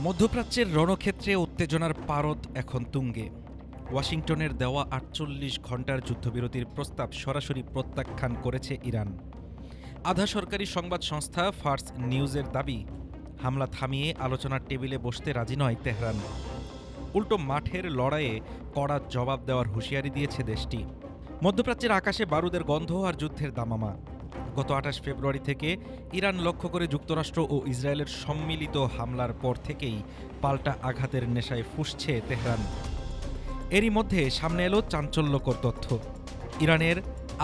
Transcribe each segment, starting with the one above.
মধ্যপ্রাচ্যের রণক্ষেত্রে উত্তেজনার পারদ এখন তুঙ্গে। ওয়াশিংটনের দেওয়া ৪৮ ঘণ্টার যুদ্ধবিরতির প্রস্তাব সরাসরি প্রত্যাখ্যান করেছে ইরান। আধা সরকারি সংবাদ সংস্থা ফার্স নিউজের দাবি, হামলা থামিয়ে আলোচনার টেবিলে বসতে রাজি নয় তেহরান। উল্টো মাঠের লড়াইয়ে কড়া জবাব দেওয়ার হুঁশিয়ারি দিয়েছে দেশটি। মধ্যপ্রাচ্যের আকাশে বারুদের গন্ধ আর যুদ্ধের দামামা। গত ২৮ ফেব্রুয়ারি থেকে ইরান লক্ষ্য করে যুক্তরাষ্ট্র ও ইসরায়েলের সম্মিলিত হামলার পর থেকেই পাল্টা আঘাতের নেশায় ফুঁসছে তেহরান। এরই মধ্যে সামনে এলো চাঞ্চল্যকর তথ্য। ইরানের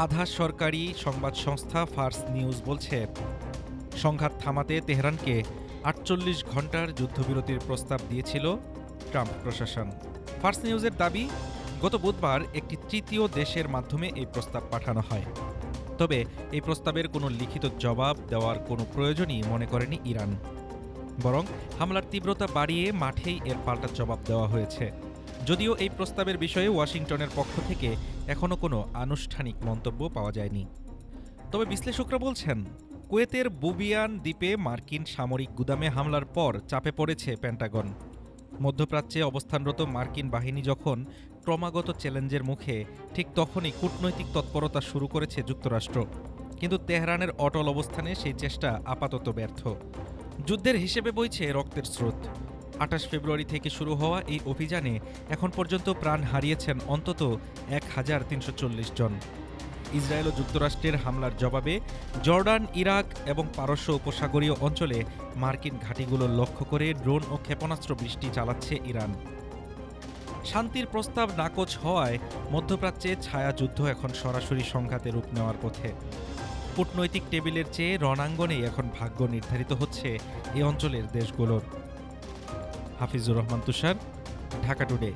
আধা সরকারি সংবাদ সংস্থা ফার্স নিউজ বলছে, সংঘাত থামাতে তেহরানকে ৪৮ ঘণ্টার যুদ্ধবিরতির প্রস্তাব দিয়েছিল ট্রাম্প প্রশাসন। ফার্স নিউজের দাবি, গত বুধবার একটি তৃতীয় দেশের মাধ্যমে এই প্রস্তাব পাঠানো হয়। তবে এই প্রস্তাবের কোনো লিখিত জবাব দেওয়ার কোনো প্রয়োজনই মনে করেনি ইরান। বরং হামলার তীব্রতা বাড়িয়ে মাঠেই এর পাল্টা জবাব দেওয়া হয়েছে। যদিও এই প্রস্তাবের বিষয়ে ওয়াশিংটনের পক্ষ থেকে এখনও কোনো আনুষ্ঠানিক মন্তব্য পাওয়া যায়নি। তবে বিশ্লেষকরা বলছেন, কুয়েতের বুবিয়ান দ্বীপে মার্কিন সামরিক গুদামে হামলার পর চাপে পড়েছে পেন্টাগন। মধ্যপ্রাচ্যে অবস্থানরত মার্কিন বাহিনী যখন ক্রমাগত চ্যালেঞ্জের মুখে, ঠিক তখনই কূটনৈতিক তৎপরতা শুরু করেছে যুক্তরাষ্ট্র। কিন্তু তেহরানের অটল অবস্থানে সেই চেষ্টা আপাতত ব্যর্থ। যুদ্ধের হিসেবে বইছে রক্তের স্রোত। ২৮ ফেব্রুয়ারি থেকে শুরু হওয়া এই অভিযানে এখন পর্যন্ত প্রাণ হারিয়েছেন অন্তত ১,৩৪০ জন। ইসরায়েল ও যুক্তরাষ্ট্রের হামলার জবাবে জর্ডান, ইরাক এবং পারস্য উপসাগরীয় অঞ্চলে মার্কিন ঘাঁটিগুলো লক্ষ্য করে ড্রোন ও ক্ষেপণাস্ত্র বৃষ্টি চালাচ্ছে ইরান। শান্তির প্রস্তাব নাকচ হওয়ায় মধ্যপ্রাচ্যে ছায়াযুদ্ধ এখন সরাসরি সংঘাতে রূপ নেওয়ার পথে। কূটনৈতিক টেবিলের চেয়ে রণাঙ্গনেই এখন ভাগ্য নির্ধারিত হচ্ছে এ অঞ্চলের দেশগুলোর। হাফিজুর রহমান তুষার, ঢাকা টুডে।